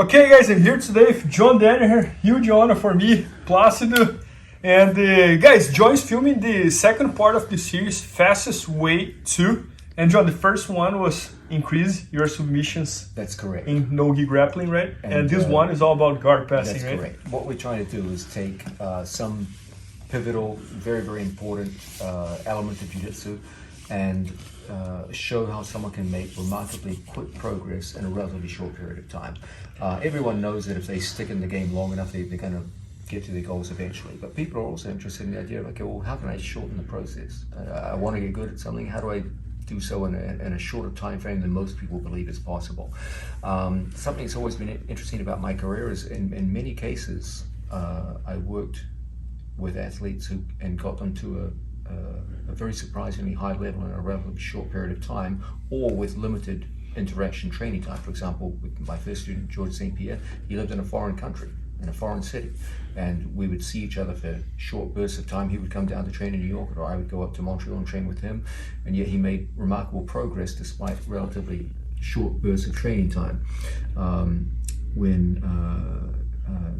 Okay guys, I'm here today with John Danaher. Huge honor for me, Plácido. And guys, John's filming the second part of the series, Fastest Way to. And John, the first one was increase your submissions. That's correct. In no-gi grappling, right? And this one is all about guard passing, that's right? That's correct. What we're trying to do is take some pivotal, very, very important element of jiu-jitsu and show how someone can make remarkably quick progress in a relatively short period of time. Everyone knows that if they stick in the game long enough, they're going to get to their goals eventually. But people are also interested in the idea of, okay, well, how can I shorten the process? I want to get good at something. How do I do so in a shorter time frame than most people believe is possible? Something that's always been interesting about my career is, in many cases, I worked with athletes and got them to a very surprisingly high level in a relatively short period of time, or with limited interaction training time. For example, with my first student, George St. Pierre, he lived in a foreign country, in a foreign city, and we would see each other for short bursts of time. He would come down to train in New York, or I would go up to Montreal and train with him, and yet he made remarkable progress despite relatively short bursts of training time. When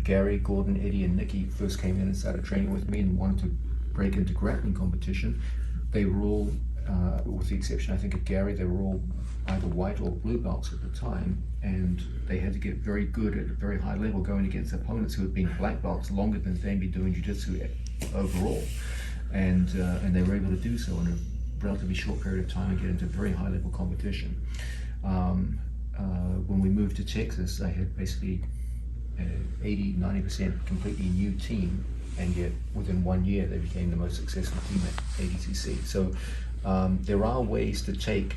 Gary, Gordon, Eddie, and Nikki first came in and started training with me and wanted to break into grappling competition, they were all, with the exception I think of Gary, they were all either white or blue belts at the time, and they had to get very good at a very high level going against opponents who had been black belts longer than they'd been doing jiu-jitsu overall, and they were able to do so in a relatively short period of time and get into very high level competition. When we moved to Texas, I had basically 80-90% completely new team, and yet within 1 year they became the most successful team at ADCC. So there are ways to take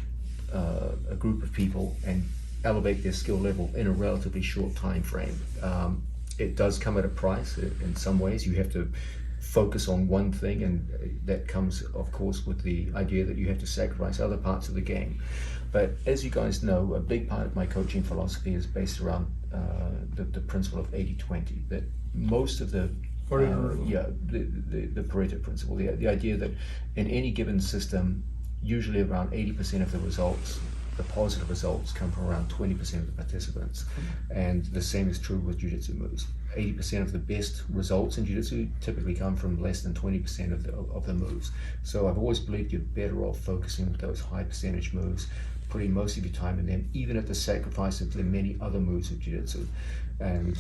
a group of people and elevate their skill level in a relatively short time frame. It does come at a price. In some ways you have to focus on one thing, and that comes of course with the idea that you have to sacrifice other parts of the game. But as you guys know, a big part of my coaching philosophy is based around the principle of 80-20, that most of the Pareto principle, the idea that in any given system, usually around 80% of the results, the positive results, come from around 20% of the participants. And the same is true with jiu-jitsu moves. 80% of the best results in jiu-jitsu typically come from less than 20% of the moves. So I've always believed you're better off focusing with those high percentage moves, putting most of your time in them, even at the sacrifice of the many other moves of jiu-jitsu. And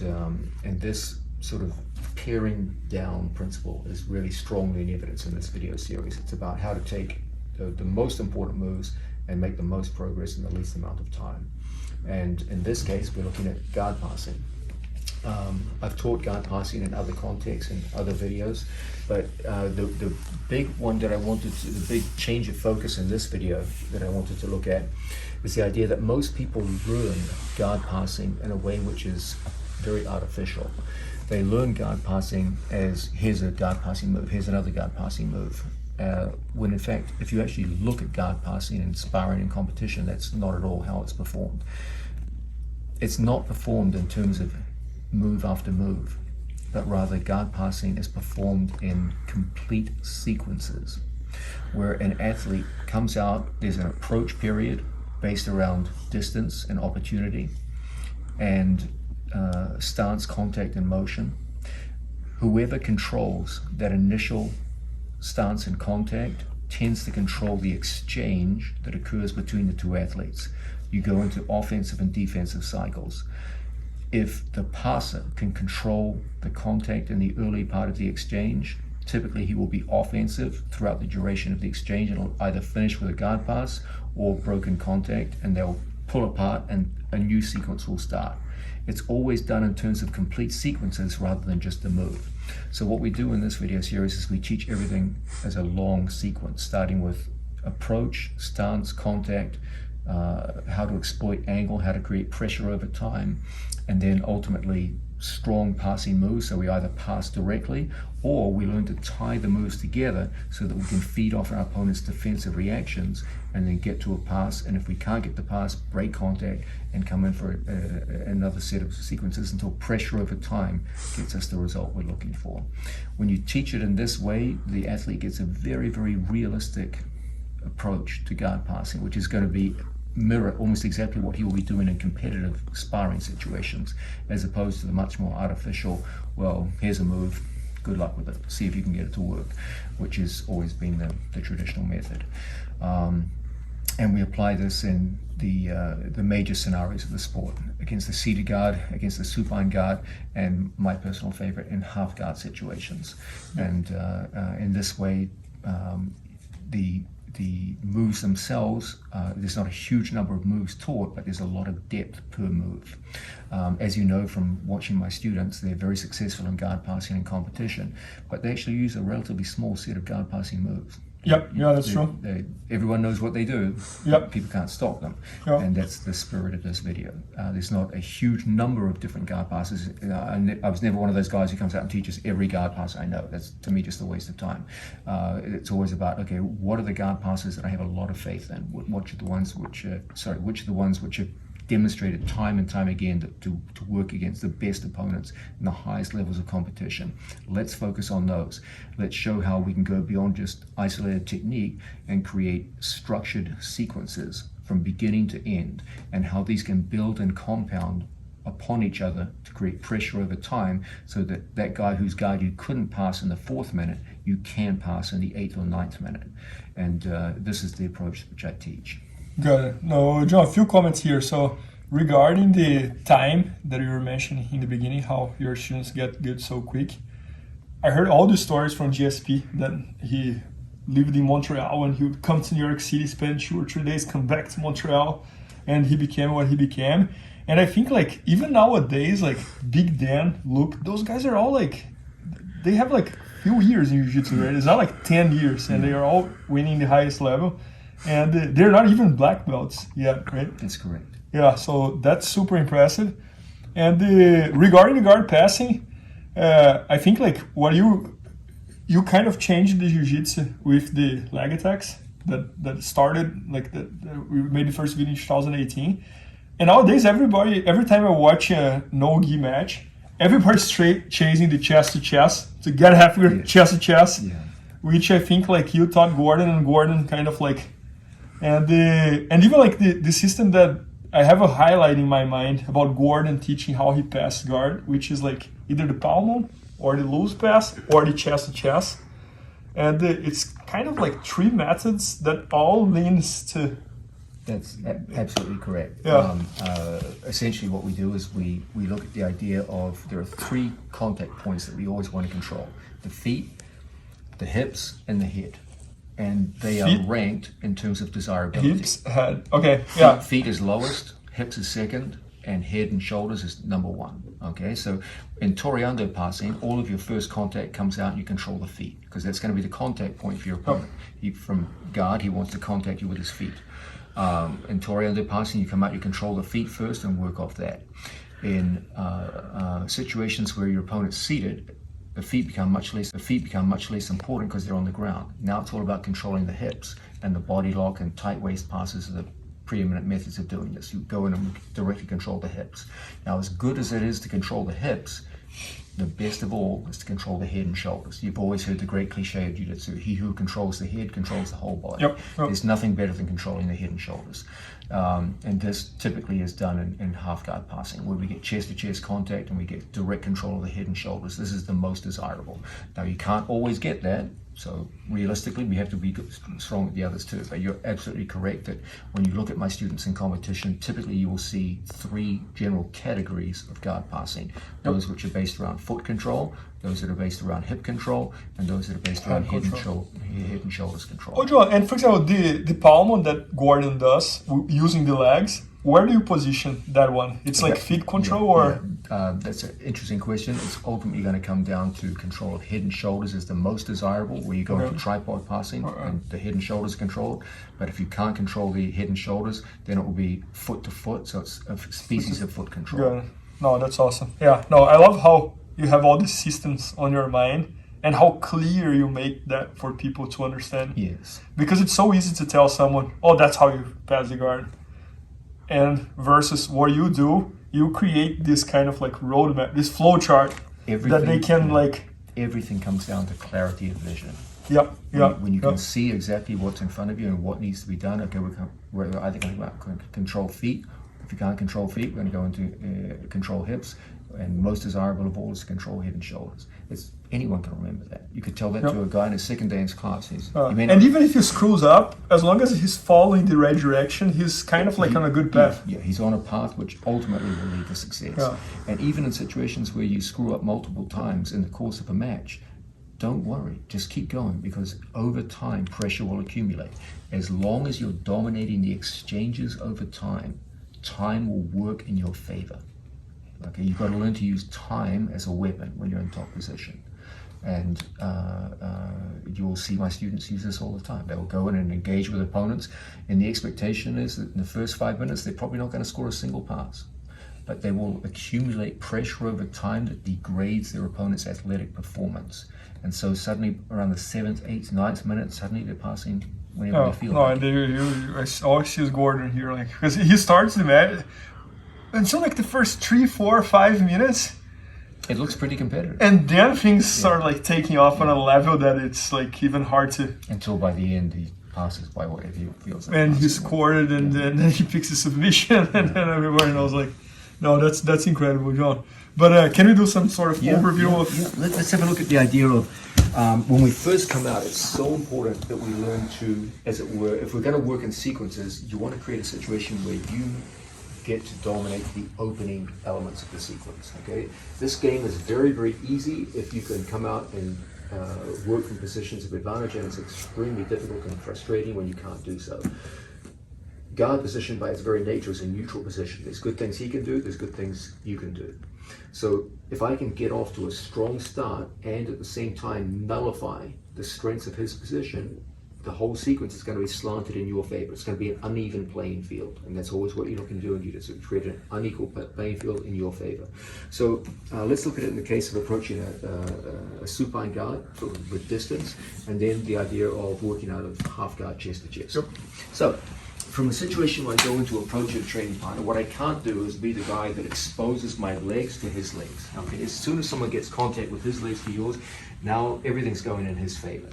this sort of paring down principle is really strongly in evidence in this video series. It's about how to take the most important moves and make the most progress in the least amount of time. And in this case, we're looking at guard passing. I've taught guard passing in other contexts and other videos, but the big one that the big change of focus in this video that I wanted to look at is the idea that most people learn guard passing in a way which is very artificial. They learn guard passing as, here's a guard passing move, here's another guard passing move. When in fact, if you actually look at guard passing in sparring and competition, that's not at all how it's performed. It's not performed in terms of move after move, but rather guard passing is performed in complete sequences, where an athlete comes out, there's an approach period based around distance and opportunity, and stance, contact, and motion. Whoever controls that initial stance and contact tends to control the exchange that occurs between the two athletes. You go into offensive and defensive cycles. If the passer can control the contact in the early part of the exchange, typically he will be offensive throughout the duration of the exchange, and it'll either finish with a guard pass or broken contact, and they'll pull apart and a new sequence will start. It's always done in terms of complete sequences rather than just a move. So what we do in this video series is we teach everything as a long sequence, starting with approach, stance, contact, how to exploit angle, how to create pressure over time, and then ultimately strong passing moves. So we either pass directly, or we learn to tie the moves together so that we can feed off our opponent's defensive reactions and then get to a pass. And if we can't get the pass, break contact and come in for another set of sequences until pressure over time gets us the result we're looking for. When you teach it in this way, the athlete gets a very, very realistic approach to guard passing, which is going to be mirror almost exactly what he will be doing in competitive sparring situations, as opposed to the much more artificial, well, here's a move, good luck with it, see if you can get it to work, which has always been the traditional method. And we apply this in the major scenarios of the sport, against the seated guard, against the supine guard, and my personal favorite, in half guard situations. And in this way, the moves themselves, there's not a huge number of moves taught, but there's a lot of depth per move. As you know from watching my students, they're very successful in guard passing in competition, but they actually use a relatively small set of guard passing moves. Yep, yeah, that's true. Everyone knows what they do. Yep. People can't stop them. Yep. And that's the spirit of this video. There's not a huge number of different guard passes. I was never one of those guys who comes out and teaches every guard pass I know. That's, to me, just a waste of time. It's always about, okay, what are the guard passes that I have a lot of faith in? Which are the ones which are demonstrated time and time again to work against the best opponents in the highest levels of competition. Let's focus on those. Let's show how we can go beyond just isolated technique and create structured sequences from beginning to end, and how these can build and compound upon each other to create pressure over time, so that that guy whose guard you couldn't pass in the 4th minute, you can pass in the 8th or 9th minute. And this is the approach which I teach. Got it. No, John, a few comments here. So regarding the time that you were mentioning in the beginning, how your students get good so quick, I heard all the stories from GSP that he lived in Montreal and he would come to New York City, spend 2 or 3 days, come back to Montreal, and he became what he became. And I think like even nowadays, like Big Dan, Luke, those guys are all like, they have like few years in Jiu-Jitsu, right? It's not like 10 years, and they are all winning the highest level. And they're not even black belts yet, right? That's correct. Yeah, so that's super impressive. And regarding the guard passing, I think like what you kind of changed the jiu-jitsu with the leg attacks that started like we made the first video in 2018. And nowadays, every time I watch a no-gi match, everybody's straight chasing the chest to chest to get halfway chest to chest, which I think like you taught Gordon, and Gordon kind of like. And even like the system that I have a highlight in my mind about Gordon teaching how he passed guard, which is like either the palm or the loose pass or the chest to chest. And it's kind of like 3 methods that all leans to. That's absolutely correct. Yeah. Essentially what we do is we look at the idea of, there are 3 contact points that we always want to control: the feet, the hips, and the head. And they are ranked in terms of desirability. Hips, head. Okay, yeah. Feet is lowest, hips is second, and head and shoulders is number 1. Okay, so in Toreando passing, all of your first contact comes out and you control the feet, because that's going to be the contact point for your opponent. From guard, he wants to contact you with his feet. In Toreando passing, you come out, you control the feet first and work off that. In situations where your opponent's seated, the feet become much less important because they're on the ground. Now it's all about controlling the hips, and the body lock and tight waist passes are the preeminent methods of doing this. You go in and directly control the hips. Now, as good as it is to control the hips, the best of all is to control the head and shoulders. You've always heard the great cliche of Jiu-Jitsu: he who controls the head controls the whole body. Yep. There's nothing better than controlling the head and shoulders. And this typically is done in half guard passing, where we get chest to chest contact and we get direct control of the head and shoulders. This is the most desirable. Now, you can't always get that, so realistically we have to be strong at the others too. But you're absolutely correct that when you look at my students in competition, typically you will see 3 general categories of guard passing: those which are based around foot control, those that are based around hip control, and those that are based around head and shoulders control. Oh, Joe, and for example, the palm that Gordon does using the legs, where do you position that one? It's like feet control, or? That's an interesting question. It's ultimately going to come down to control of head and shoulders is the most desirable, where you go into tripod passing and the head and shoulders controlled. But if you can't control the head and shoulders, then it will be foot to foot, so it's a species of foot control. Good. No, that's awesome. Yeah, no, I love how you have all these systems on your mind and how clear you make that for people to understand. Yes. Because it's so easy to tell someone, oh, that's how you pass the guard. And versus what you do, you create this kind of like roadmap, this flow chart that they can like. Everything comes down to clarity of vision. Yep. When you can see exactly what's in front of you and what needs to be done. Okay, we're either going to control feet. If you can't control feet, we're going to go into control hips. And most desirable of all is to control head and shoulders. Anyone can remember that. You could tell that to a guy in his second day in class. And even if he screws up, as long as he's following the right direction, he's kind of like on a good path. Yeah, he's on a path which ultimately will lead to success. Yeah. And even in situations where you screw up multiple times in the course of a match, don't worry, just keep going, because over time pressure will accumulate. As long as you're dominating the exchanges over time, time will work in your favor. Okay, you've got to learn to use time as a weapon when you're in top position. And you'll see my students use this all the time. They will go in and engage with opponents, and the expectation is that in the first 5 minutes, they're probably not going to score a single pass. But they will accumulate pressure over time that degrades their opponent's athletic performance. And so suddenly, around the 7th, 8th, 9th minute, suddenly they're passing whenever they feel like it. I always see Gordon here, like, because he starts the match, until like the first 3, 4, 5 minutes, it looks pretty competitive. And then things start like taking off on a level that it's like even hard to. Until by the end he passes by whatever he feels like. And he scored it, and then he picks a submission, and then everybody knows, like, no, that's incredible, John. But can we do some sort of overview of? Yeah. Let's have a look at the idea of when we first come out. It's so important that we learn to, as it were, if we're going to work in sequences, you want to create a situation where you get to dominate the opening elements of the sequence. Okay, this game is very, very easy if you can come out and work from positions of advantage, and it's extremely difficult and frustrating when you can't do so. Guard position by its very nature is a neutral position. There's good things he can do, there's good things you can do. So if I can get off to a strong start and at the same time nullify the strengths of his position, the whole sequence is going to be slanted in your favor. It's going to be an uneven playing field, and that's always what you're looking to do in jiu-jitsu, create an unequal playing field in your favor. So let's look at it in the case of approaching a supine guard, sort of with distance, and then the idea of working out of half guard chest to chest. Yep. So from a situation where I go into approach a training partner, what I can't do is be the guy that exposes my legs to his legs. Okay, as soon as someone gets contact with his legs to yours, now everything's going in his favor.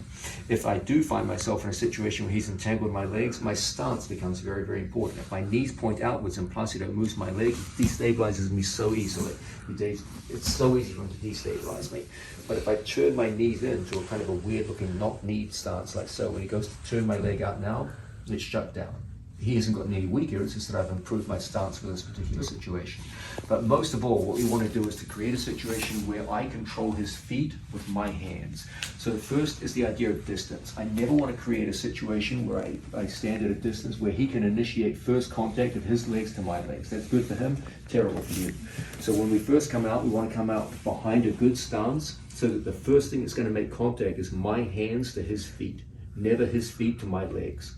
If I do find myself in a situation where he's entangled my legs, my stance becomes very, very important. If my knees point outwards and Placido moves my leg, he destabilizes me so easily. It's so easy for him to destabilize me. But if I turn my knees into a kind of a weird looking knock-knee stance like so, when he goes to turn my leg out now, it's shut down. He hasn't gotten any weaker, it's just that I've improved my stance for this particular situation. But most of all, what we want to do is to create a situation where I control his feet with my hands. So the first is the idea of distance. I never want to create a situation where I stand at a distance where he can initiate first contact of his legs to my legs. That's good for him, terrible for you. So when we first come out, we want to come out behind a good stance so that the first thing that's going to make contact is my hands to his feet, never his feet to my legs.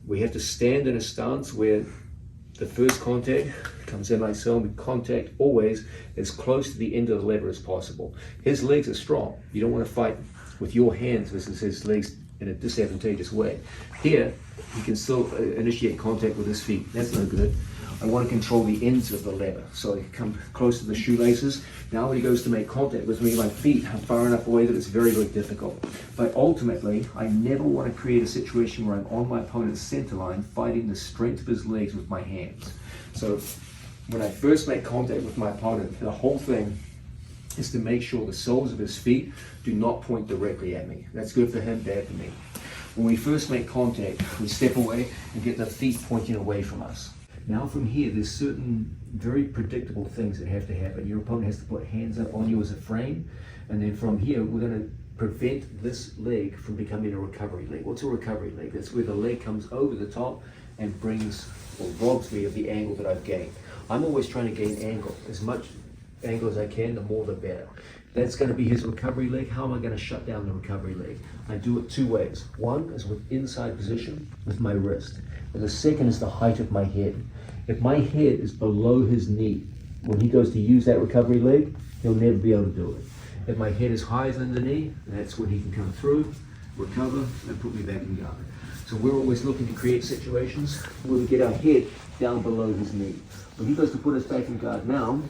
We have to stand in a stance where the first contact comes in like so, and we contact always as close to the end of the lever as possible. His legs are strong. You don't want to fight with your hands versus his legs in a disadvantageous way. Here, he can still initiate contact with his feet. That's no good. I want to control the ends of the lever, so I come close to the shoelaces. Now when he goes to make contact with me, my feet are far enough away that it's very, very difficult. But ultimately, I never want to create a situation where I'm on my opponent's center line, fighting the strength of his legs with my hands. So when I first make contact with my opponent, the whole thing is to make sure the soles of his feet do not point directly at me. That's good for him, bad for me. When we first make contact, we step away and get the feet pointing away from us. Now from here, there's certain very predictable things that have to happen. Your opponent has to put hands up on you as a frame, and then from here, we're going to prevent this leg from becoming a recovery leg. What's a recovery leg? That's where the leg comes over the top and brings or robs me of the angle that I've gained. I'm always trying to gain angle. As much angle as I can, the more the better. That's going to be his recovery leg. How am I going to shut down the recovery leg? I do it two ways. One is with inside position with my wrist. And the second is the height of my head. If my head is below his knee, when he goes to use that recovery leg, he'll never be able to do it. If my head is higher than the knee, that's when he can come through, recover, and put me back in guard. So we're always looking to create situations where we get our head down below his knee. When he goes to put us back in guard now,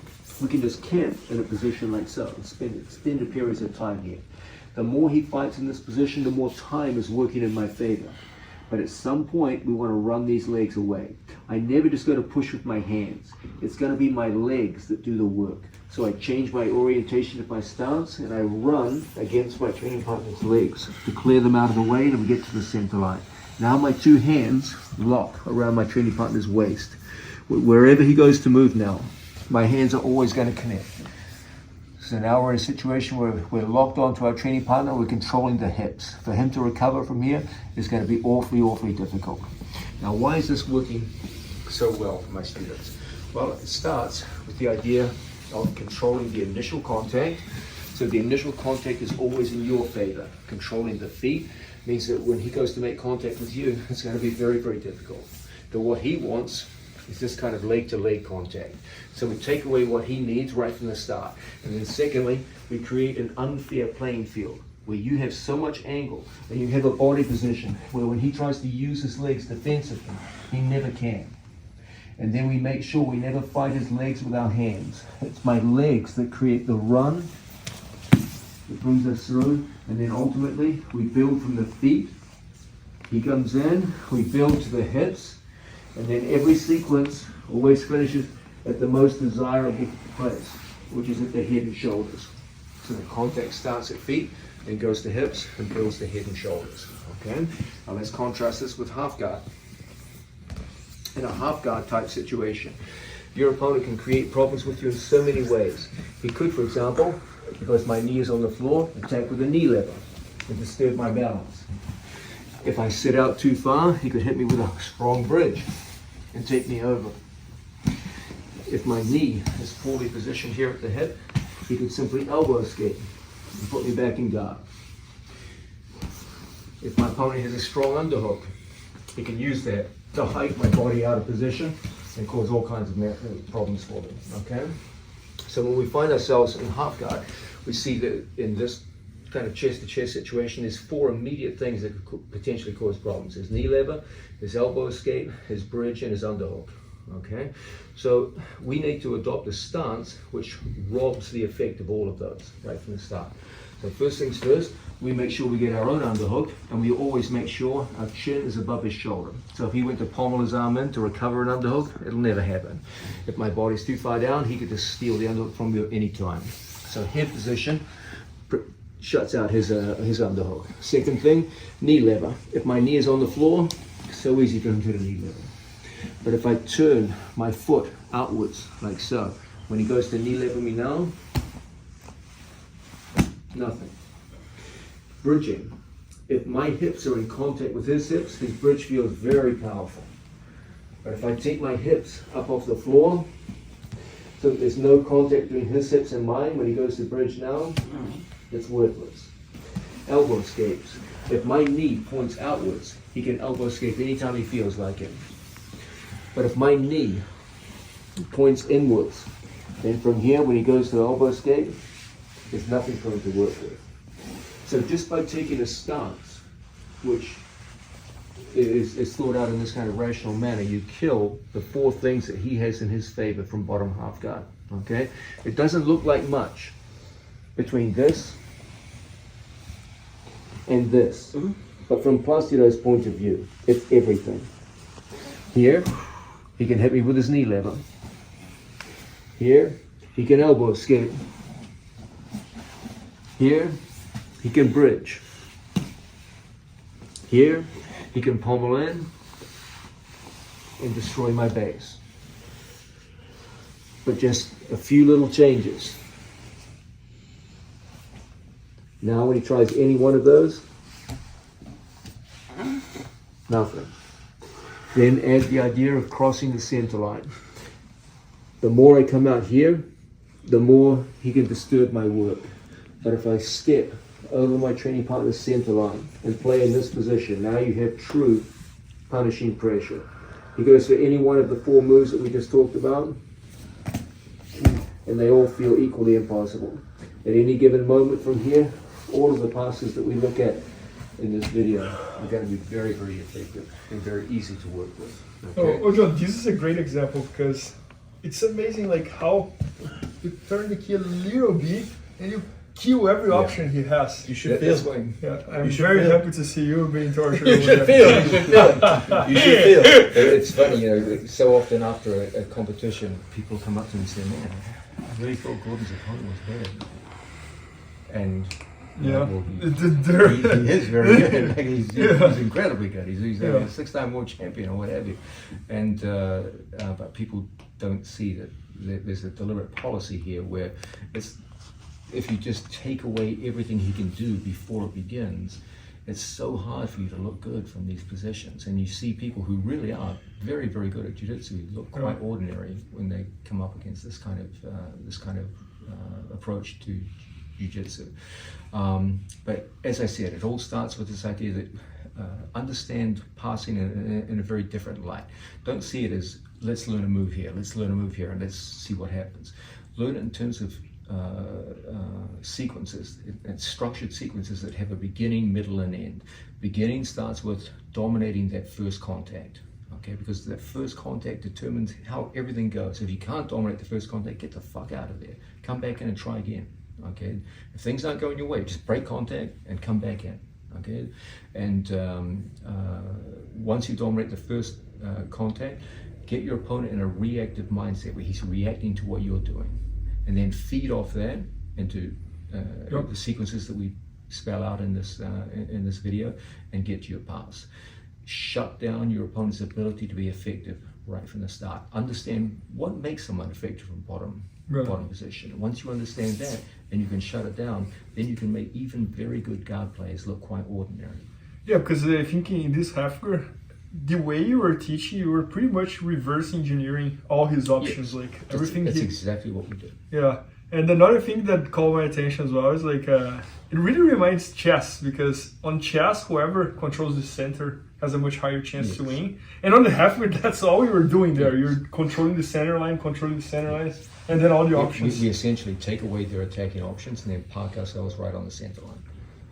we can just camp in a position like so and spend extended periods of time here. The more he fights in this position, the more time is working in my favor. But at some point, we want to run these legs away. I never just go to push with my hands. It's going to be my legs that do the work. So I change my orientation of my stance and I run against my training partner's legs to clear them out of the way and we get to the center line. Now my two hands lock around my training partner's waist. Wherever he goes to move now, my hands are always going to connect. So now we're in a situation where we're locked onto our training partner, we're controlling the hips. For him to recover from here is going to be awfully difficult. Now why is this working so well for my students? Well, it starts with the idea of controlling the initial contact. So the initial contact is always in your favor. Controlling the feet means that when he goes to make contact with you, it's going to be very difficult. But what he wants is this kind of leg-to-leg contact. So we take away what he needs right from the start. And then secondly, we create an unfair playing field where you have so much angle and you have a body position where when he tries to use his legs defensively, he never can. And then we make sure we never fight his legs with our hands. It's my legs that create the run that brings us through. And then ultimately, we build from the feet. He comes in, we build to the hips. And then every sequence always finishes at the most desirable place, which is at the head and shoulders. So the contact starts at feet, then goes to hips, and builds to head and shoulders. Okay? Now let's contrast this with half guard. In a half guard type situation, your opponent can create problems with you in so many ways. He could, for example, because my knee is on the floor, attack with a knee lever and disturb my balance. If I sit out too far, he could hit me with a strong bridge and take me over. If my knee is poorly positioned here at the hip, he could simply elbow escape and put me back in guard. If my opponent has a strong underhook, he can use that to hike my body out of position and cause all kinds of problems for me. Okay? So when we find ourselves in half guard, we see that in this kind of chest-to-chest situation, there's four immediate things that could potentially cause problems. His knee lever, his elbow escape, his bridge, and his underhook. Okay? So we need to adopt a stance which robs the effect of all of those right from the start. So first things first, we make sure we get our own underhook, and we always make sure our chin is above his shoulder. So if he went to pommel his arm in to recover an underhook, it'll never happen. If my body's too far down, he could just steal the underhook from you at any time. So head position shuts out his underhook. Second thing, knee lever. If my knee is on the floor, it's so easy for him to do the knee lever. But if I turn my foot outwards, like so, when he goes to knee lever me now, nothing. Bridging. If my hips are in contact with his hips, his bridge feels very powerful. But if I take my hips up off the floor, so there's no contact between his hips and mine, when he goes to bridge now, it's worthless. Elbow escapes. If my knee points outwards, he can elbow escape anytime he feels like it. But if my knee points inwards, then from here, when he goes to elbow escape, there's nothing for him to work with. So just by taking a stance, which is thought out in this kind of rational manner, you kill the four things that he has in his favor from bottom half guard. Okay? It doesn't look like much between this and this. But from Placido's point of view, it's everything. Here, he can hit me with his knee lever. Here, he can elbow escape. Here, he can bridge. Here, he can pommel in and destroy my base. But just a few little changes. Now when he tries any one of those, nothing. Then add the idea of crossing the center line. The more I come out here, the more he can disturb my work. But if I step over my training partner's center line and play in this position, now you have true punishing pressure. He goes for any one of the four moves that we just talked about, and they all feel equally impossible. At any given moment from here, all of the passes that we look at in this video are going to be very effective and very easy to work with. Okay? Oh, John, this is a great example because it's amazing like how you turn the key a little bit and you kill every option he has. You should feel. Yeah, I'm very happy to see you being tortured. You should feel. You should feel. You should feel. It's funny, you know, so often after a competition, people come up to me and say, man, I really thought Gordon's opponent was better. And yeah, well, he is very good. Like, he's incredibly good. He's a 6-time world champion or what have you. And but people don't see that there's a deliberate policy here where it's, if you just take away everything he can do before it begins, it's so hard for you to look good from these positions. And you see people who really are very, very good at jiu-jitsu look quite ordinary when they come up against this kind of approach to jiu-jitsu. But as I said, it all starts with this idea that understand passing in a very different light. Don't see it as let's learn a move here, and let's see what happens. Learn it in terms of sequences, and structured sequences that have a beginning, middle, and end. Beginning starts with dominating that first contact, okay? Because that first contact determines how everything goes. If you can't dominate the first contact, get the fuck out of there. Come back in and try again, okay? If things aren't going your way, just break contact and come back in, okay? And once you dominate the first contact, get your opponent in a reactive mindset where he's reacting to what you're doing. And then feed off that into the sequences that we spell out in this video, and get to your pass. Shut down your opponent's ability to be effective right from the start. Understand what makes someone effective from bottom position. Once you understand that and you can shut it down, then you can make even very good guard players look quite ordinary. Yeah, because I think in this half-guard, the way you were teaching, you were pretty much reverse engineering all his options, like everything. That's exactly what we did. Yeah, and another thing that caught my attention as well is like it really reminds chess, because on chess, whoever controls the center has a much higher chance to win. And on the half-guard, that's all you were doing there. You're controlling the center line, and then all the options. We essentially take away their attacking options and then park ourselves right on the center line.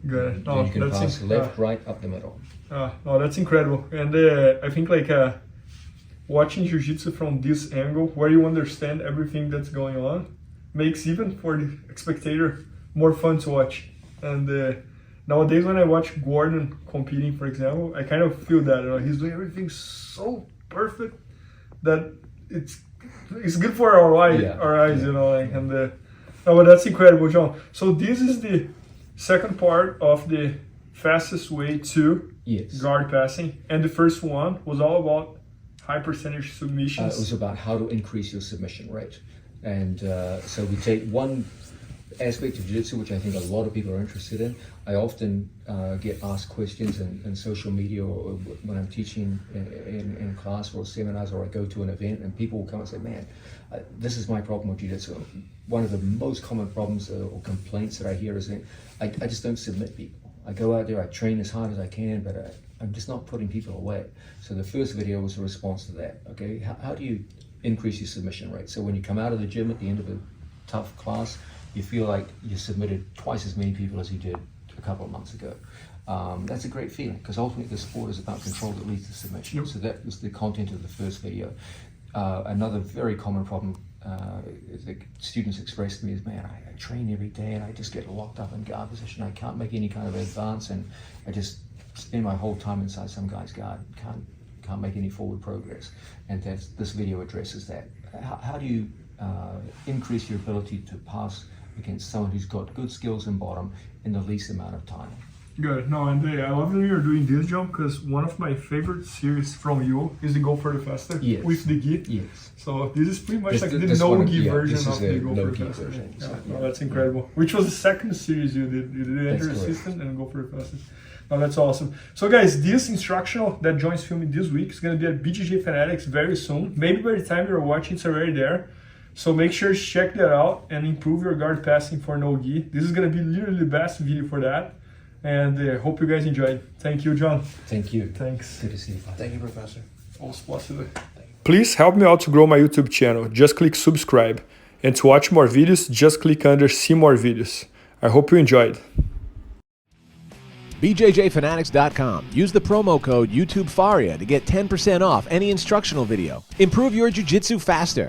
Good. No, you can pass left, right, up the middle. No, that's incredible. And I think like watching jiu-jitsu from this angle, where you understand everything that's going on, makes even for the spectator more fun to watch. And nowadays when I watch Gordon competing, for example, I kind of feel that, you know, he's doing everything so perfect that it's good for our eyes, you know, like, and no, but that's incredible, John. So this is the second part of the fastest way to guard passing, and the first one was all about high percentage submissions. It was about how to increase your submission rate, and so we take one aspect of jiu-jitsu which I think a lot of people are interested in. I often get asked questions in social media, or when I'm teaching in class or seminars, or I go to an event, and people will come and say, man, this is my problem with jiu-jitsu. One of the most common problems or complaints that I hear is that I just don't submit people. I go out there, I train as hard as I can, but I'm just not putting people away. So the first video was a response to that. Okay, how do you increase your submission rate? So when you come out of the gym at the end of a tough class, you feel like you submitted twice as many people as you did a couple of months ago. That's a great feeling, because ultimately the sport is about control that leads to submission. So that was the content of the first video. Another very common problem the students expressed to me is, man, I train every day and I just get locked up in guard position. I can't make any kind of advance, and I just spend my whole time inside some guy's guard. Can't make any forward progress. And this video addresses that. How do you increase your ability to pass against someone who's got good skills in bottom in the least amount of time? Good. No, and I love that you're doing this, John, because one of my favorite series from you is the Go Further Faster with the gi. Yes. So this is pretty much like the no-gi version of the Go Further Faster. No, that's incredible. Which was the second series you did. You did Enter Assistant and Go Further Faster. No, that's awesome. So guys, this instructional that John's filming this week is going to be at BJJ Fanatics very soon. Maybe by the time you're watching, it's already there. So make sure to check that out and improve your guard passing for no-gi. This is going to be literally the best video for that. And hope you guys enjoyed. Thank you, John. Thank you. Thanks. Good to see you. Thank you, Professor. Please help me out to grow my YouTube channel. Just click subscribe. And to watch more videos, just click under see more videos. I hope you enjoyed. BJJFanatics.com. Use the promo code YouTubeFaria to get 10% off any instructional video. Improve your jiu-jitsu faster.